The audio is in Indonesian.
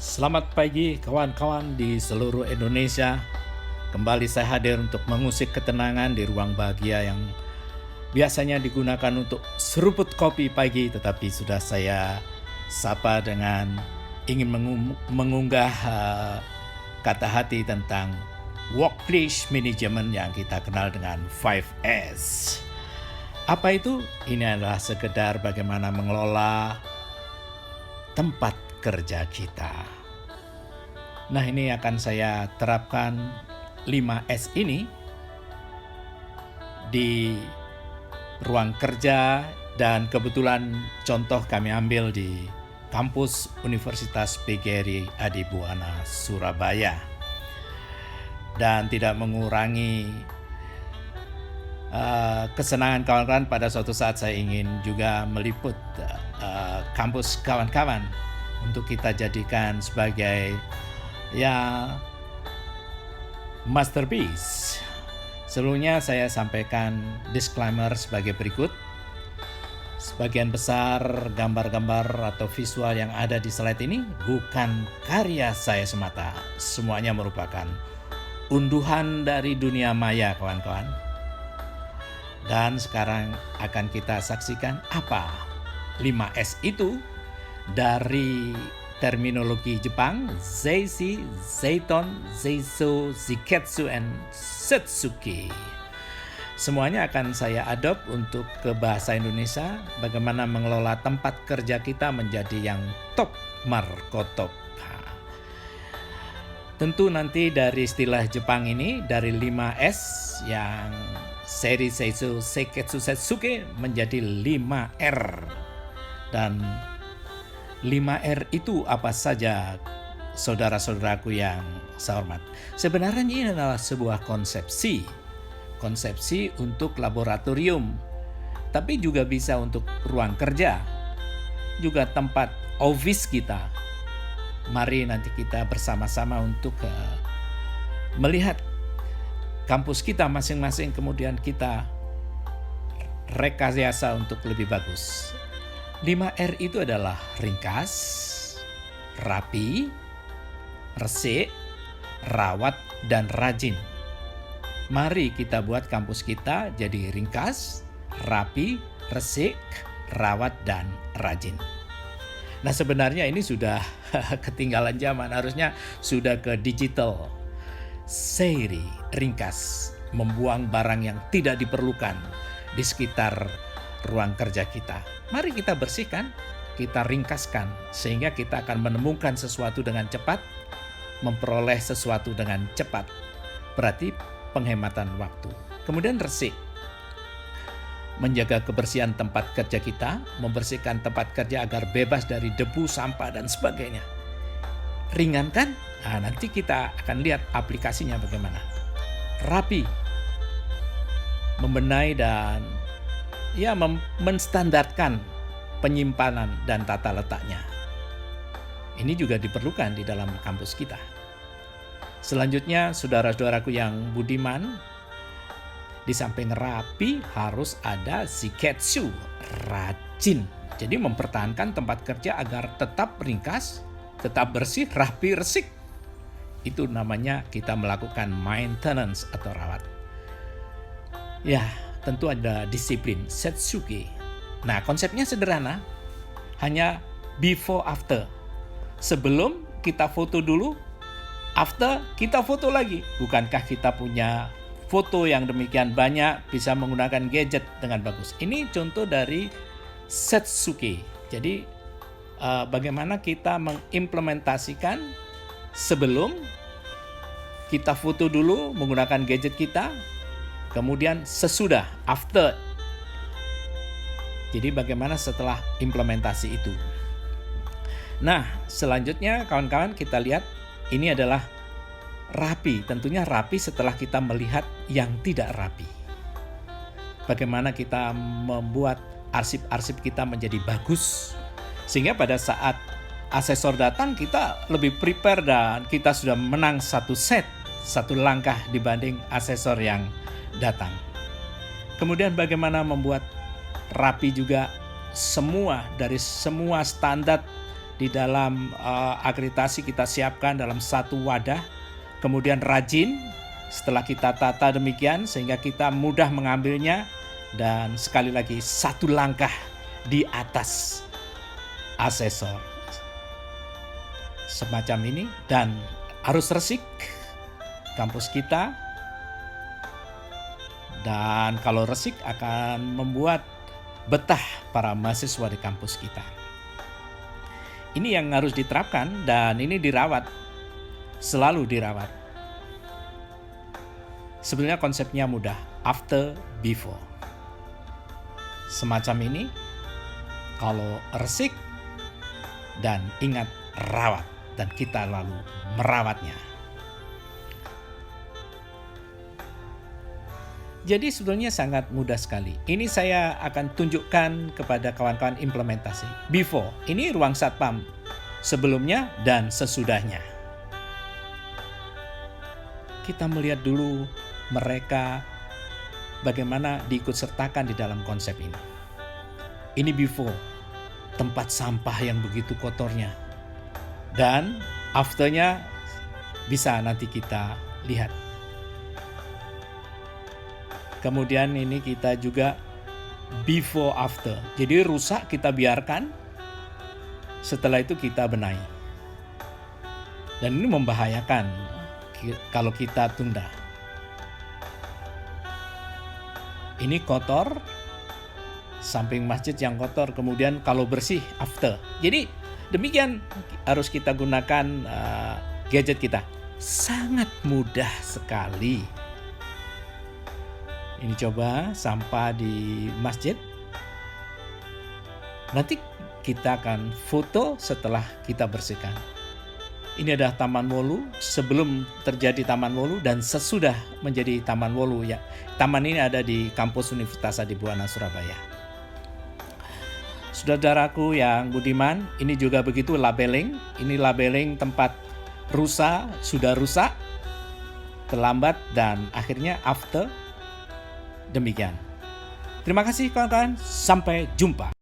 Selamat pagi kawan-kawan di seluruh Indonesia. Kembali saya hadir untuk mengusik ketenangan di ruang bahagia yang biasanya digunakan untuk seruput kopi pagi, tetapi sudah saya sapa dengan ingin mengunggah kata hati tentang workplace management yang kita kenal dengan 5S. Apa itu? Ini adalah sekedar bagaimana mengelola tempat kerja kita. Nah, ini akan saya terapkan 5S ini di ruang kerja, dan kebetulan contoh kami ambil di kampus Universitas PGRI Adibuana Surabaya, dan tidak mengurangi kesenangan kawan-kawan. Pada suatu saat saya ingin juga meliput kampus kawan-kawan untuk kita jadikan sebagai masterpiece. Sebelumnya saya sampaikan disclaimer sebagai berikut. Sebagian besar gambar-gambar atau visual yang ada di slide ini bukan karya saya semata. Semuanya merupakan unduhan dari dunia maya, kawan-kawan. Dan sekarang akan kita saksikan apa 5S itu dari terminologi Jepang: Zeishi, Zeiton, Zeiso, Ziketsu, and Setsuki. Semuanya akan saya adopt untuk ke bahasa Indonesia, bagaimana mengelola tempat kerja kita menjadi yang top markotop. Tentu nanti dari istilah Jepang ini, dari 5S yang Seri, Seiso, Seiketsu, Setsuke menjadi 5R. Dan 5R itu apa saja, saudara-saudaraku yang saya hormat? Sebenarnya ini adalah sebuah konsepsi untuk laboratorium, tapi juga bisa untuk ruang kerja, juga tempat office kita. Mari nanti kita bersama-sama untuk melihat kampus kita masing-masing, kemudian kita rekayasa untuk lebih bagus. 5R itu adalah ringkas, rapi, resik, rawat, dan rajin. Mari kita buat kampus kita jadi ringkas, rapi, resik, rawat, dan rajin. Nah, sebenarnya ini sudah ketinggalan zaman, harusnya sudah ke digital. Seri, ringkas, membuang barang yang tidak diperlukan di sekitar ruang kerja kita. Mari kita bersihkan, kita ringkaskan, sehingga kita akan menemukan sesuatu dengan cepat, memperoleh sesuatu dengan cepat. Berarti penghematan waktu. Kemudian resik, menjaga kebersihan tempat kerja kita, membersihkan tempat kerja agar bebas dari debu, sampah, dan sebagainya. Ringan kan? Nah, nanti kita akan lihat aplikasinya bagaimana. Rapi, membenahi dan menstandarkan penyimpanan dan tata letaknya. Ini juga diperlukan di dalam kampus kita. Selanjutnya, saudara-saudaraku yang budiman, di samping rapi harus ada ziketsu, rajin. Jadi mempertahankan tempat kerja agar tetap ringkas, tetap bersih, rapi, resik. Itu namanya kita melakukan maintenance atau rawat. Ya, tentu ada disiplin, setsuki. Nah, konsepnya sederhana, hanya before after. Sebelum kita foto dulu, after kita foto lagi. Bukankah kita punya foto yang demikian banyak, bisa menggunakan gadget dengan bagus? Ini contoh dari setsuki. Jadi bagaimana kita mengimplementasikan sebelum kita foto dulu menggunakan gadget kita, kemudian sesudah, after. Jadi bagaimana setelah implementasi itu. Nah, selanjutnya kawan-kawan kita lihat, ini adalah rapi. Tentunya rapi setelah kita melihat yang tidak rapi. Bagaimana kita membuat arsip-arsip kita menjadi bagus, sehingga pada saat asesor datang kita lebih prepare dan kita sudah menang satu langkah dibanding asesor yang datang. Kemudian bagaimana membuat rapi juga dari semua standar di dalam akreditasi kita siapkan dalam satu wadah, kemudian rajin setelah kita tata demikian sehingga kita mudah mengambilnya, dan sekali lagi satu langkah di atas asesor semacam ini. Dan harus resik kampus kita, dan kalau resik akan membuat betah para mahasiswa di kampus kita. Ini yang harus diterapkan, dan ini dirawat, selalu dirawat. Sebenarnya konsepnya mudah, after, before. Semacam ini, kalau resik dan ingat rawat, dan kita lalu merawatnya. Jadi sebenarnya sangat mudah sekali. Ini saya akan tunjukkan kepada kawan-kawan implementasi. Before, ini ruang satpam sebelumnya dan sesudahnya. Kita melihat dulu mereka bagaimana diikutsertakan di dalam konsep ini. Ini before, tempat sampah yang begitu kotornya. Dan afternya bisa nanti kita lihat. Kemudian ini kita juga before after. Jadi rusak kita biarkan, setelah itu kita benahi. Dan ini membahayakan kalau kita tunda. Ini kotor, samping masjid yang kotor, kemudian kalau bersih after. Jadi demikian harus kita gunakan gadget kita. Sangat mudah sekali. Ini coba sampah di masjid. Nanti kita akan foto setelah kita bersihkan. Ini adalah Taman Wolu sebelum terjadi Taman Wolu dan sesudah menjadi Taman Wolu ya. Taman ini ada di kampus Universitas Adibuana Surabaya. Saudaraku yang budiman, ini juga begitu labeling. Ini labeling tempat sudah rusak, terlambat, dan akhirnya after. Demikian. Terima kasih kawan-kawan. Sampai jumpa.